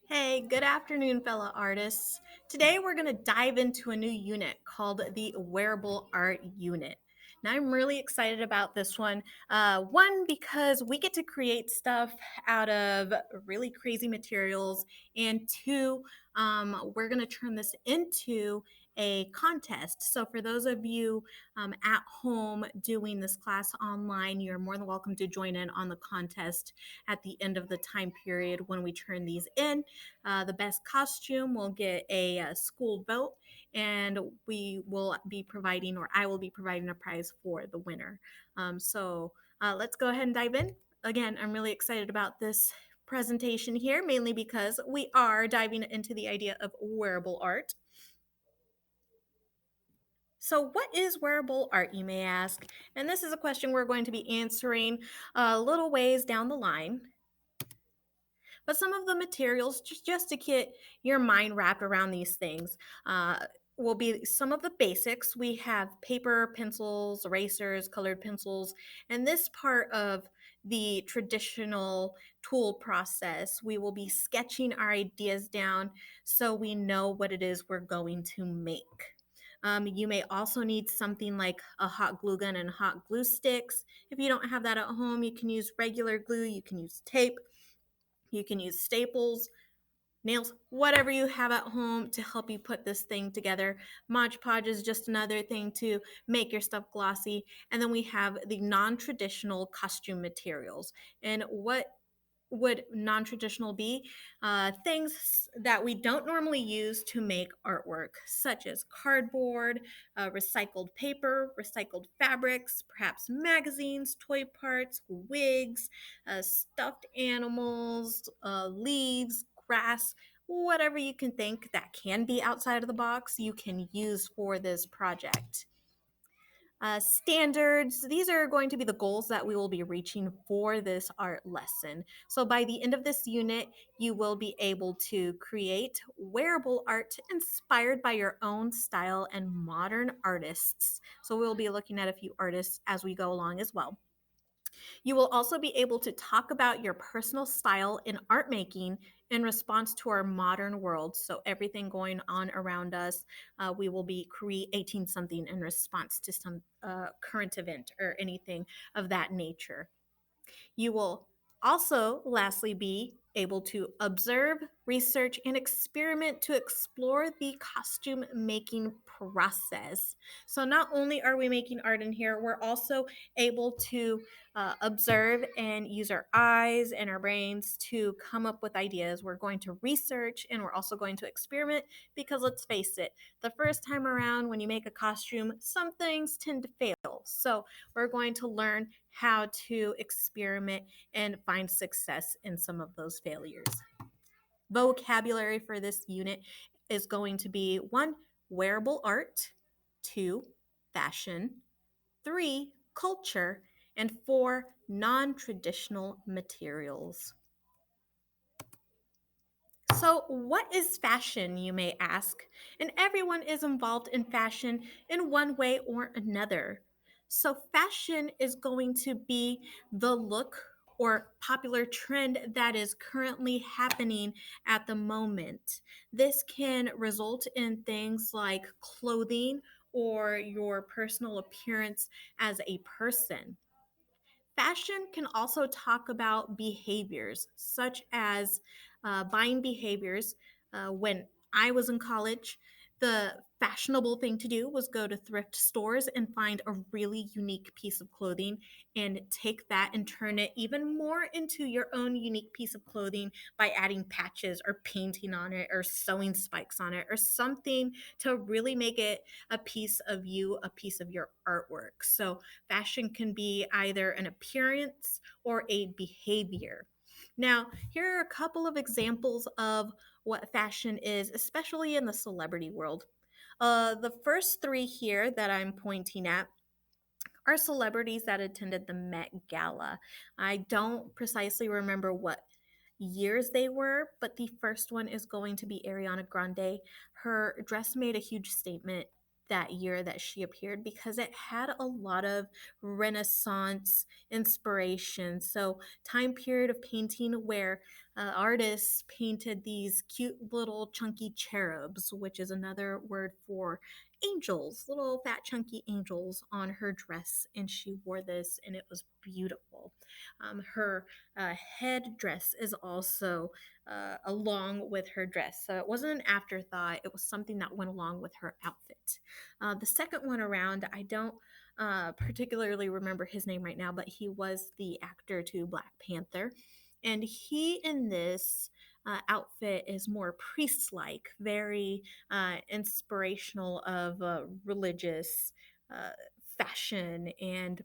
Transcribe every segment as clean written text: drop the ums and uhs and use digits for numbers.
Hey, good afternoon, fellow artists. Today we're going to dive into a new unit called the Wearable Art Unit. Now, I'm really excited about this one. One, because we get to create stuff out of really crazy materials, and two, we're going to turn this into a contest. So, for those of you at home doing this class online, you're more than welcome to join in on the contest at the end of the time period when we turn these in. The best costume will get a school vote, and we will be providing, or I will be providing, a prize for the winner. Let's go ahead and dive in. Again, I'm really excited about this presentation here, mainly because we are diving into the idea of wearable art. So, what is wearable art, you may ask? And this is a question we're going to be answering a little ways down the line. But some of the materials, just to get your mind wrapped around these things, will be some of the basics. We have paper, pencils, erasers, colored pencils, and this part of the traditional tool process, we will be sketching our ideas down so we know what it is we're going to make. You may also need something like a hot glue gun and hot glue sticks. If you don't have that at home, you can use regular glue, you can use tape, you can use staples, nails, whatever you have at home to help you put this thing together. Mod Podge is just another thing to make your stuff glossy. And then we have the non-traditional costume materials. And what would non-traditional be? Things that we don't normally use to make artwork, such as cardboard, recycled paper, recycled fabrics, perhaps magazines, toy parts, wigs, stuffed animals, leaves, grass, whatever you can think that can be outside of the box, you can use for this project. Standards, these are going to be the goals that we will be reaching for this art lesson. So by the end of this unit, you will be able to create wearable art inspired by your own style and modern artists. So we'll be looking at a few artists as we go along as well. You will also be able to talk about your personal style in art making in response to our modern world. So, everything going on around us, we will be creating something in response to some current event or anything of that nature. You will also, lastly, be able to observe, research, and experiment to explore the costume making process. So, not only are we making art in here, we're also able to observe and use our eyes and our brains to come up with ideas. We're going to research and we're also going to experiment because let's face it, the first time around when you make a costume, some things tend to fail. So, we're going to learn how to experiment and find success in some of those failures. Vocabulary for this unit is going to be one, wearable art, two, fashion, three, culture, and four, non traditional materials. So, what is fashion, you may ask? And everyone is involved in fashion in one way or another. So, fashion is going to be the look or popular trend that is currently happening at the moment. This can result in things like clothing or your personal appearance as a person. Fashion can also talk about behaviors, such as buying behaviors. When I was in college, the fashionable thing to do was go to thrift stores and find a really unique piece of clothing and take that and turn it even more into your own unique piece of clothing by adding patches or painting on it or sewing spikes on it or something to really make it a piece of you, a piece of your artwork. So, fashion can be either an appearance or a behavior. Now, here are a couple of examples of what fashion is, especially in the celebrity world. The first three here that I'm pointing at are celebrities that attended the Met Gala. I don't precisely remember what years they were, but the first one is going to be Ariana Grande. Her dress made a huge statement that year that she appeared because it had a lot of Renaissance inspiration. So, time period of painting where artists painted these cute little chunky cherubs, which is another word for angels, little fat chunky angels on her dress. And she wore this and it was beautiful. Her headdress is also along with her dress. So it wasn't an afterthought, it was something that went along with her outfit. The second one around, I don't particularly remember his name right now, but he was the actor to Black Panther. And he in this outfit is more priest like, very inspirational of religious uh, fashion, and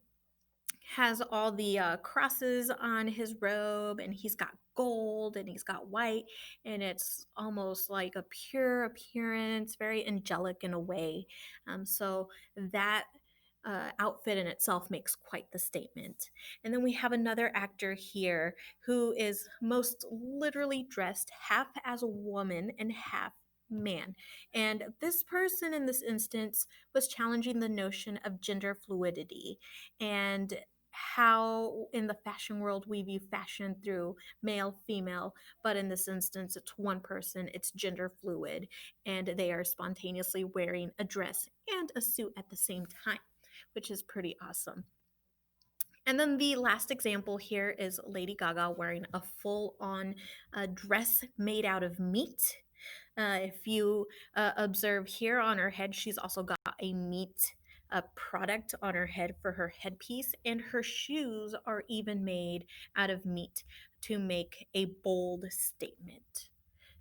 has all the crosses on his robe, and he's got gold and he's got white, and it's almost like a pure appearance, very angelic in a way. So that outfit in itself makes quite the statement. And then we have another actor here who is most literally dressed half as a woman and half man. And this person in this instance was challenging the notion of gender fluidity and how in the fashion world we view fashion through male, female, but in this instance, it's one person, it's gender fluid, and they are spontaneously wearing a dress and a suit at the same time, which is pretty awesome. And then the last example here is Lady Gaga wearing a full on dress made out of meat. If you observe here on her head, she's also got a meat product on her head for her headpiece, and her shoes are even made out of meat to make a bold statement.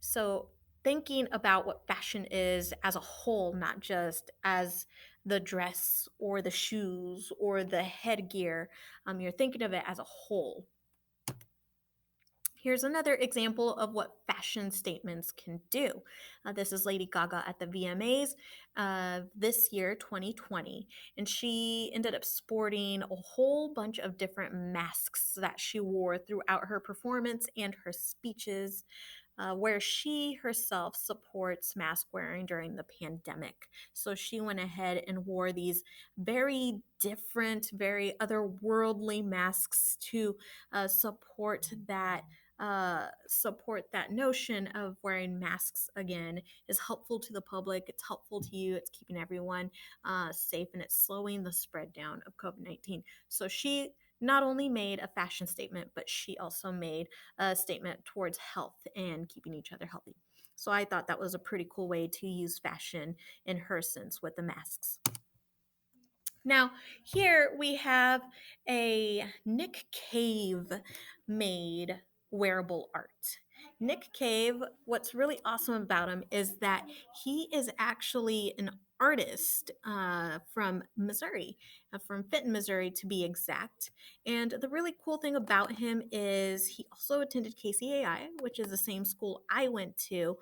So, thinking about what fashion is as a whole, not just as the dress or the shoes or the headgear, you're thinking of it as a whole. Here's another example of what fashion statements can do. This is Lady Gaga at the VMAs this year, 2020, and she ended up sporting a whole bunch of different masks that she wore throughout her performance and her speeches, where she herself supports mask wearing during the pandemic. So she went ahead and wore these very different, very otherworldly masks to support that notion of wearing masks again is helpful to the public. It's helpful to you. It's keeping everyone safe, and it's slowing the spread down of COVID-19. So she not only made a fashion statement, but she also made a statement towards health and keeping each other healthy. So I thought that was a pretty cool way to use fashion in her sense with the masks. Now, here we have a Nick Cave made wearable art. Nick Cave, what's really awesome about him is that he is actually an artist from Missouri, from Fenton, Missouri to be exact. And the really cool thing about him is he also attended KCAI, which is the same school I went to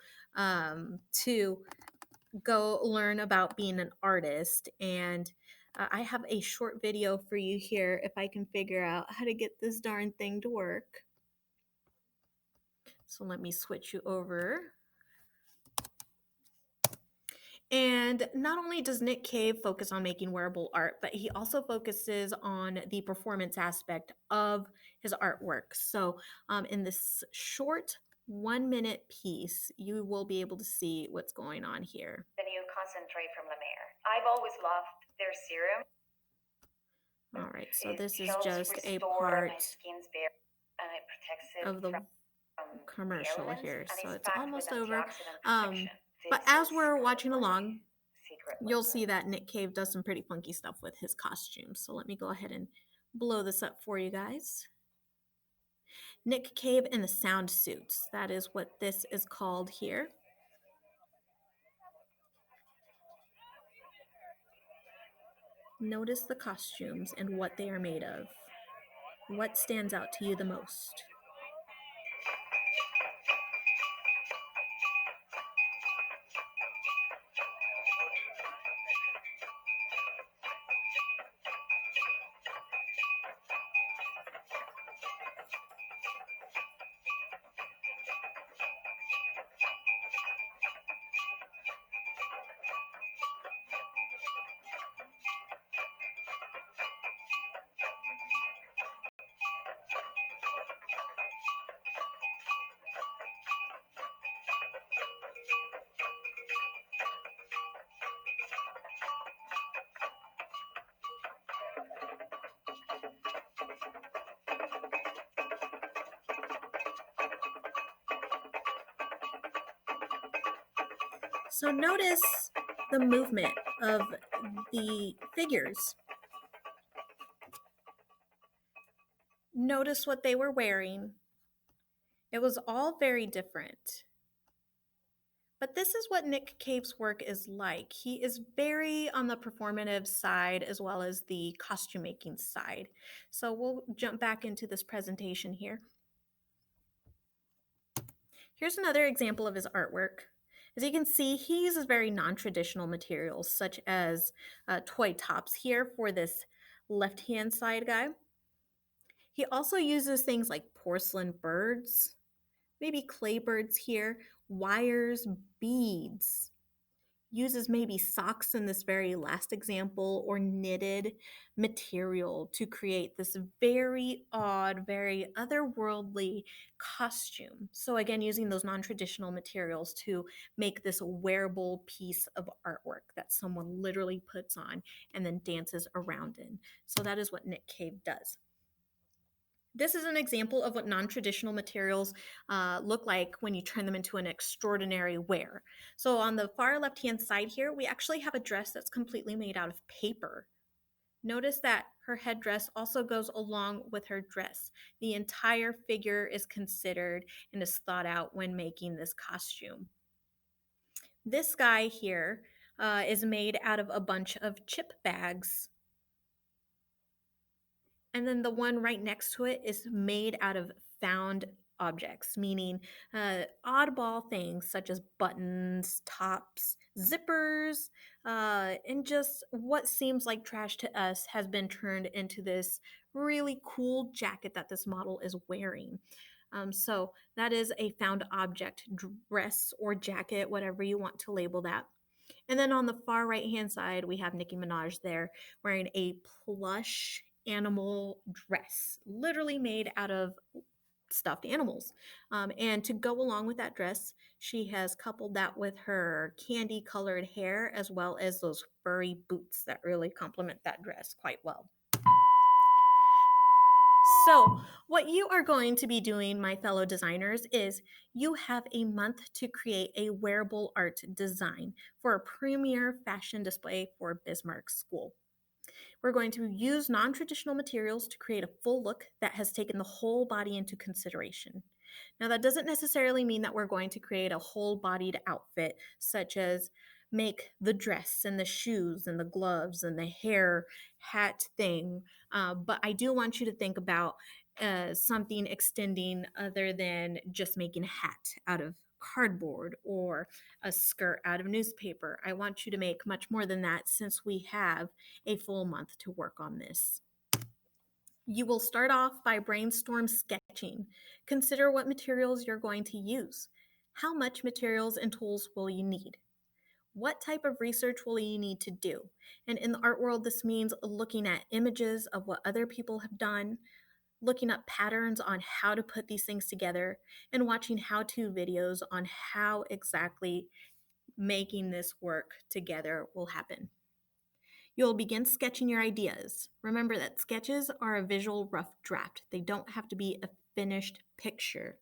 go learn about being an artist. And I have a short video for you here if I can figure out how to get this darn thing to work. So let me switch you over. And not only does Nick Cave focus on making wearable art, but he also focuses on the performance aspect of his artwork. So in this short 1-minute piece, you will be able to see what's going on here. The new concentrate from Ramirez. I've always loved their serum. All right, so this is just a part of the commercial here, so it's almost over. But as we're watching along, you'll see that Nick Cave does some pretty funky stuff with his costumes. So let me go ahead and blow this up for you guys. Nick Cave in the sound suits. That is what this is called here. Notice the costumes and what they are made of. What stands out to you the most? So notice the movement of the figures. Notice what they were wearing. It was all very different. But this is what Nick Cave's work is like. He is very on the performative side as well as the costume making side. So we'll jump back into this presentation here. Here's another example of his artwork. As you can see, he uses very non-traditional materials such as toy tops here for this left-hand side guy. He also uses things like porcelain birds, maybe clay birds here, wires, beads, uses maybe socks in this very last example or knitted material to create this very odd, very otherworldly costume. So, again, using those non traditional materials to make this wearable piece of artwork that someone literally puts on and then dances around in. So, that is what Nick Cave does. This is an example of what non-traditional materials look like when you turn them into an extraordinary wear. So on the far left-hand side here, we actually have a dress that's completely made out of paper. Notice that her headdress also goes along with her dress. The entire figure is considered and is thought out when making this costume. This guy here is made out of a bunch of chip bags. And then the one right next to it is made out of found objects, meaning oddball things such as buttons, tops, zippers, and just what seems like trash to us has been turned into this really cool jacket that this model is wearing. So that is a found object dress or jacket, whatever you want to label that. And then on the far right hand side, we have Nicki Minaj there wearing a plush animal dress, literally made out of stuffed animals. And to go along with that dress, she has coupled that with her candy colored hair as well as those furry boots that really complement that dress quite well. So, what you are going to be doing, my fellow designers, is you have a month to create a wearable art design for a premier fashion display for Bismarck School. We're going to use non traditional materials to create a full look that has taken the whole body into consideration. Now, that doesn't necessarily mean that we're going to create a whole bodied outfit, such as make the dress and the shoes and the gloves and the hair hat thing. But I do want you to think about something extending other than just making a hat out of cardboard or a skirt out of newspaper. I want you to make much more than that since we have a full month to work on this. You will start off by brainstorm sketching. Consider what materials you're going to use. How much materials and tools will you need? What type of research will you need to do? And in the art world, this means looking at images of what other people have done, looking up patterns on how to put these things together, and watching how-to videos on how exactly making this work together will happen. You'll begin sketching your ideas. Remember that sketches are a visual rough draft. They don't have to be a finished picture.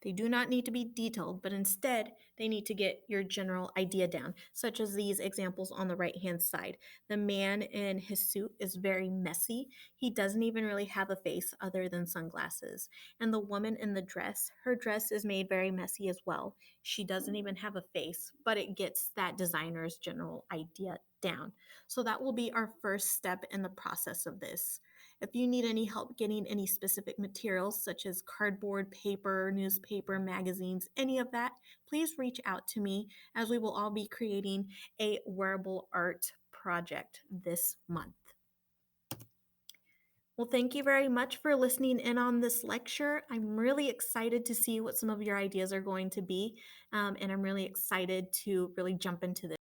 They do not need to be detailed, but instead, they need to get your general idea down, such as these examples on the right hand side. The man in his suit is very messy. He doesn't even really have a face other than sunglasses. And the woman in the dress, her dress is made very messy as well. She doesn't even have a face, but it gets that designer's general idea down. So that will be our first step in the process of this. If you need any help getting any specific materials, such as cardboard, paper, newspaper, magazines, any of that, please reach out to me as we will all be creating a wearable art project this month. Well, thank you very much for listening in on this lecture. I'm really excited to see what some of your ideas are going to be, and I'm really excited to really jump into this.